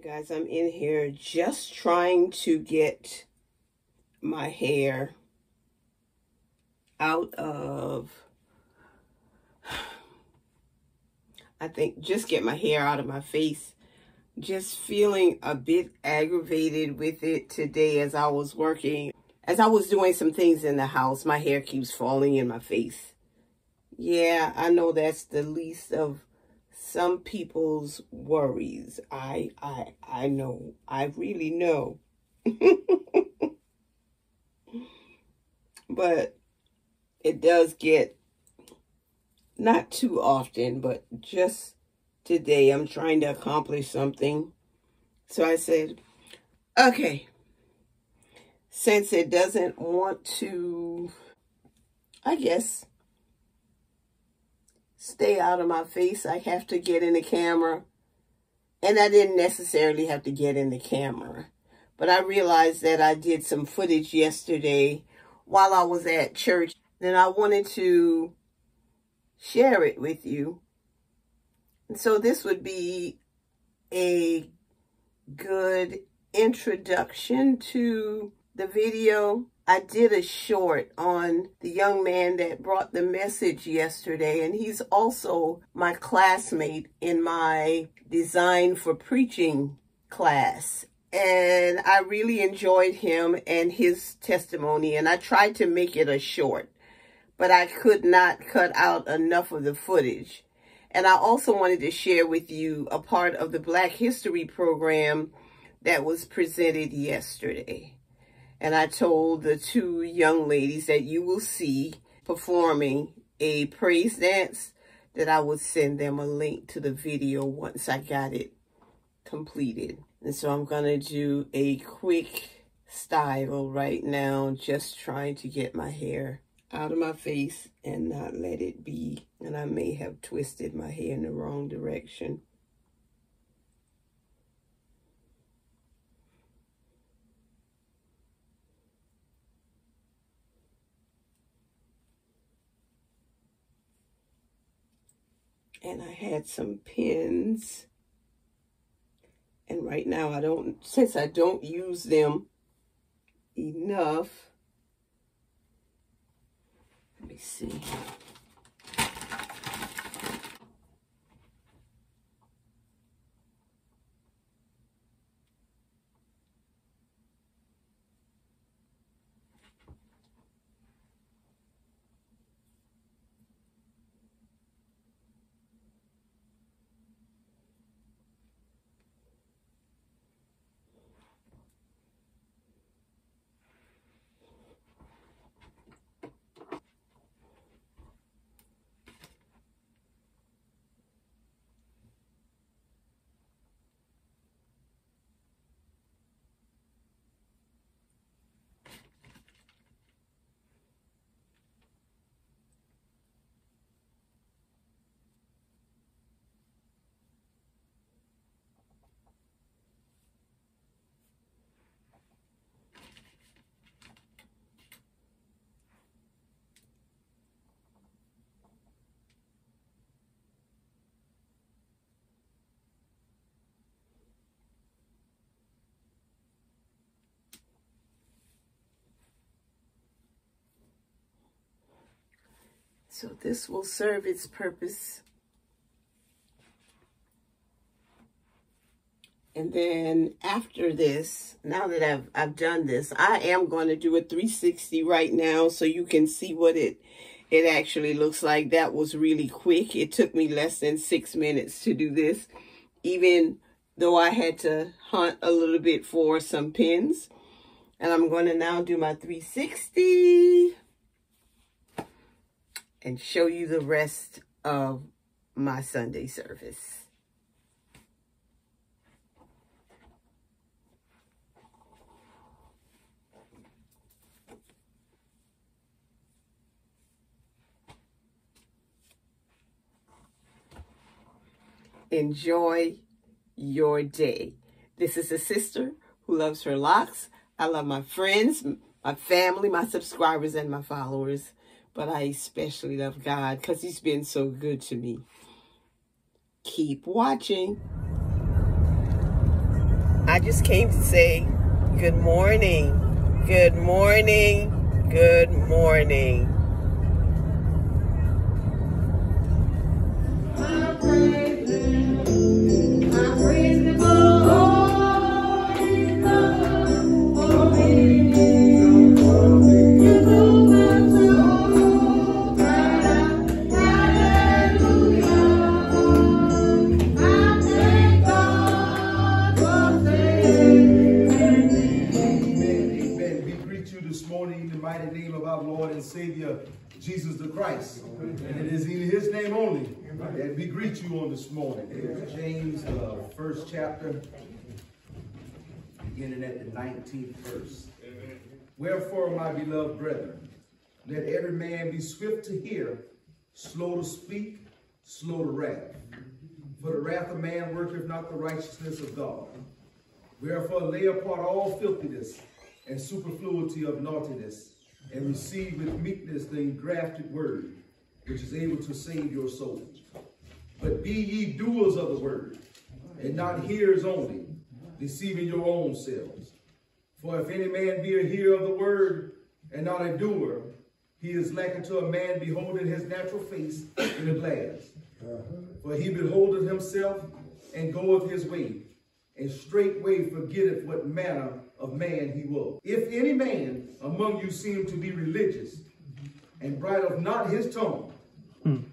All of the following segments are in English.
Guys, I'm in here just trying to get my hair out of, I think just get my hair out of my face. Just feeling a bit aggravated with it today as I was working. As I was doing some things in the house, my hair keeps falling in my face. Yeah, I know that's the least of some people's worries. I know. I really know. But it does get, not too often, but just today I'm trying to accomplish something. So I said, okay, since it doesn't want to, I guess, stay out of my face, I have to get in the camera. And I didn't necessarily have to get in the camera, but I realized that I did some footage yesterday while I was at church, and I wanted to share it with you. And so this would be a good introduction to the video. I did a short on the young man that brought the message yesterday, and he's also my classmate in my Design for Preaching class. And I really enjoyed him and his testimony, and I tried to make it a short, but I could not cut out enough of the footage. And I also wanted to share with you a part of the Black History program that was presented yesterday. And I told the two young ladies that you will see performing a praise dance that I would send them a link to the video once I got it completed. And so I'm going to do a quick style right now, just trying to get my hair out of my face and not let it be. And I may have twisted my hair in the wrong direction. And I had some pins. And right now since I don't use them enough, let me see. So this will serve its purpose. And then after this, now that I've done this, I am going to do a 360 right now so you can see what it actually looks like. That was really quick. It took me less than 6 minutes to do this, even though I had to hunt a little bit for some pins. And I'm going to now do my 360 and show you the rest of my Sunday service. Enjoy your day. This is a sister who loves her locks. I love my friends, my family, my subscribers, and my followers. But I especially love God because he's been so good to me. Keep watching. I just came to say good morning, good morning, good morning. Savior Jesus the Christ, and it is in his name only that we greet you on this morning. James, the 1st chapter, beginning at the 19th verse. Wherefore, my beloved brethren, let every man be swift to hear, slow to speak, slow to wrath. For the wrath of man worketh not the righteousness of God. Wherefore, lay apart all filthiness and superfluity of naughtiness, and receive with meekness the engrafted word, which is able to save your souls. But be ye doers of the word, and not hearers only, deceiving your own selves. For if any man be a hearer of the word, and not a doer, he is like unto a man beholding his natural face in a glass. For he beholdeth himself, and goeth his way, and straightway forgetteth what manner of man he was. If any man among you seem to be religious, and bridleth not his tongue,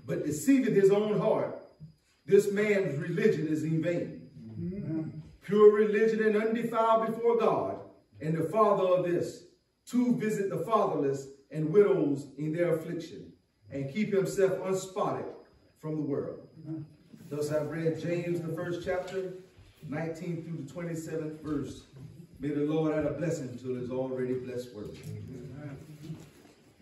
but deceiveth his own heart, this man's religion is in vain. Pure religion and undefiled before God, and the Father of this, to visit the fatherless and widows in their affliction, and keep himself unspotted from the world. Thus I've read James, the 1st chapter, 19th through the 27th verse. May the Lord add a blessing to his already blessed word.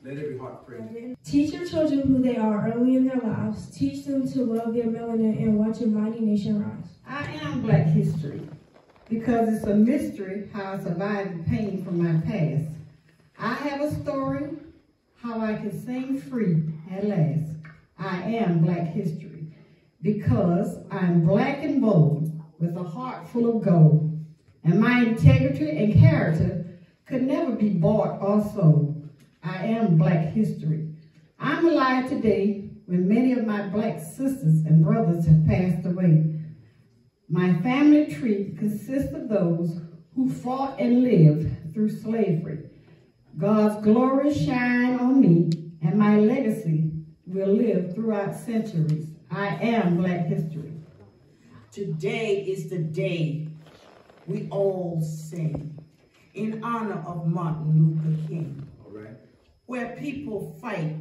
Let every heart pray. Teach your children who they are early in their lives. Teach them to love their melanin and watch a mighty nation rise. I am Black history because it's a mystery how I survived the pain from my past. I have a story how I can sing free at last. I am Black history because I'm black and bold with a heart full of gold. And my integrity and character could never be bought or sold. I am Black history. I'm alive today when many of my Black sisters and brothers have passed away. My family tree consists of those who fought and lived through slavery. God's glory shine on me, and my legacy will live throughout centuries. I am Black history. Today is the day we all sing in honor of Martin Luther King, where people fight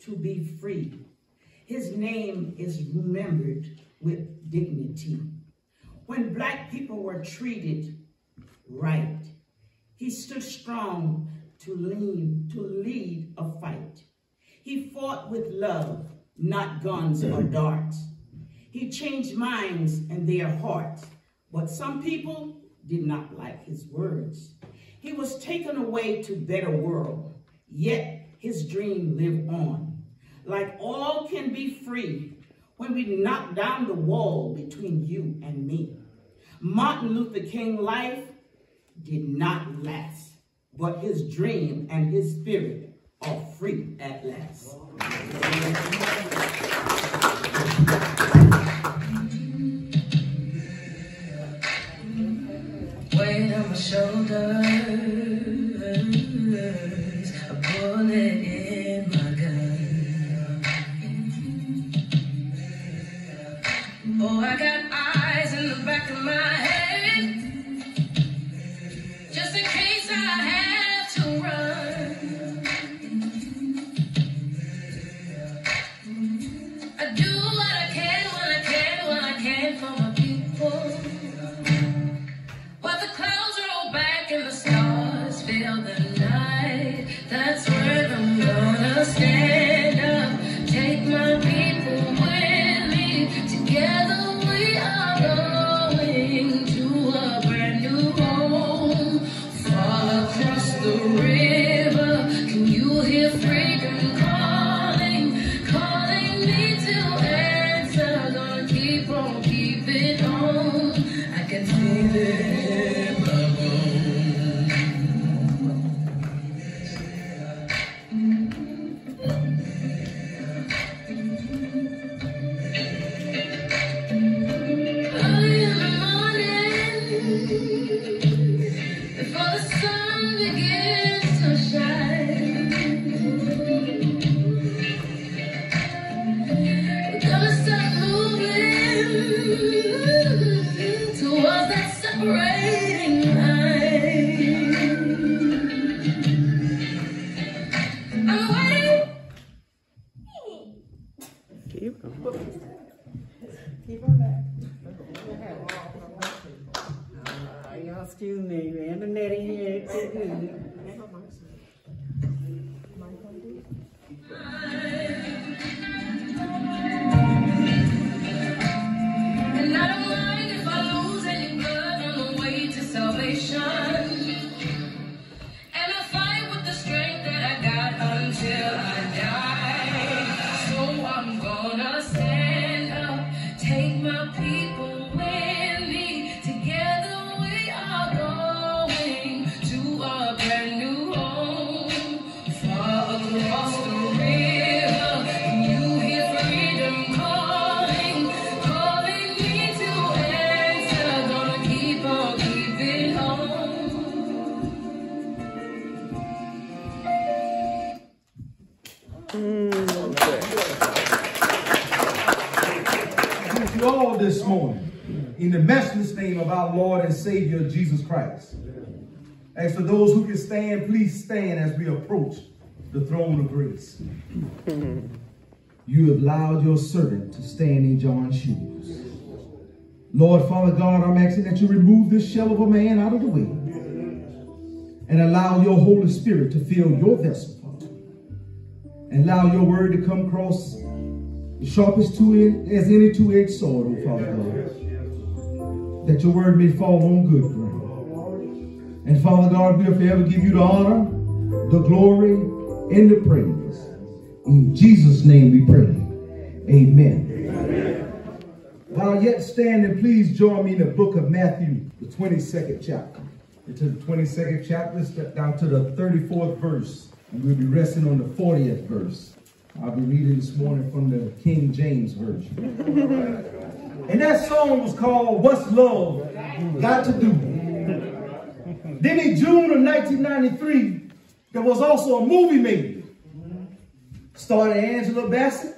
to be free. His name is remembered with dignity. When Black people were treated right, he stood strong to lead a fight. He fought with love, not guns or darts. He changed minds and their hearts, but some people did not like his words. He was taken away to a better world, yet his dream lived on. Like all can be free when we knock down the wall between you and me. Martin Luther King's life did not last, but his dream and his spirit are free at last. Weight on my shoulders, a bullet in my gun. Oh, I got eyes in the back of my head, just in case I have to run. I do what I can when I can, when I can for my people. But the clouds roll back and the stars fill the night. That's when I'm gonna stand up, take my people with me. Together we are going to a brand new home, far across the river. Can you hear freedom calling, calling me to answer? Gonna keep on keeping on. I can feel it. Keep them. Keep them back. Y'all excuse me, and the netting here, it's too good. And I don't mind if I lose any blood on the way to salvation. And I fight with the strength that I got until I die. So I'm gonna stand up, take my people with me. Together we are going to a brand new home, far across the river. You hear freedom calling, calling me to answer. Gonna keep on keeping home. Thank you all this morning in the matchless name of our Lord and Savior Jesus Christ. As for those who can stand, please stand as we approach the throne of grace. You have allowed your servant to stand in John's shoes. Lord, Father God, I'm asking that you remove this shell of a man out of the way and allow your Holy Spirit to fill your vessel, Father. And allow your word to come across the sharpest as any two-edged sword, oh Father God, that your word may fall on good ground. And Father God, we'll forever give you the honor, the glory, and the praise. In Jesus' name we pray. Amen. While yet standing, please join me in the book of Matthew, the 22nd chapter. Into the 22nd chapter, step down to the 34th verse. And we'll be resting on the 40th verse. I'll be reading this morning from the King James Version. And that song was called, What's Love Got to Do? Then in June of 1993, there was also a movie made. Starring Angela Bassett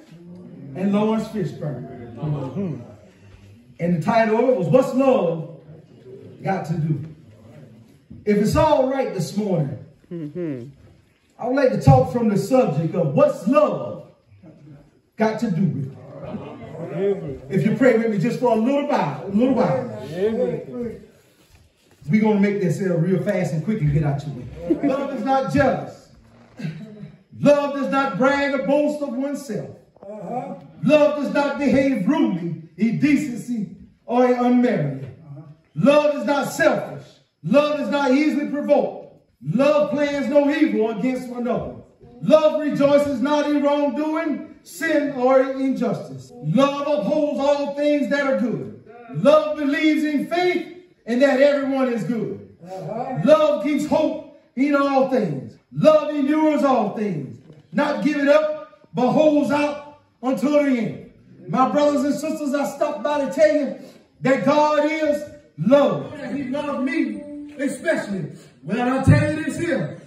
and Lawrence Fishburne. And the title of it was, What's Love Got to Do? If it's all right this morning, I would like to talk from the subject of what's love got to do with it. If you pray with me just for a little while. We're going to make this real fast and quick and get out your way. Love is not jealous. Love does not brag or boast of oneself. Love does not behave rudely, indecency, or unmannerly. Love is not selfish. Love is not easily provoked. Love plans no evil against one another. Love rejoices not in wrongdoing, sin, or injustice. Love upholds all things that are good. Love believes in faith and that everyone is good. Love keeps hope in all things. Love endures all things. Not giving up, but holds out until the end. My brothers and sisters, I stopped by to tell you that God is love. He loved me especially. Well, I'll tell you this here.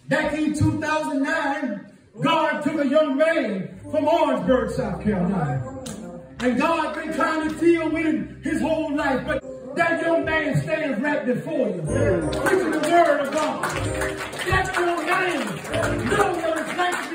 Back in 2009, God took a young man from Orangeburg, South Carolina. And God been trying to deal with him his whole life. But that young man stands right before you, preaching the word of God. That young man knows what it's like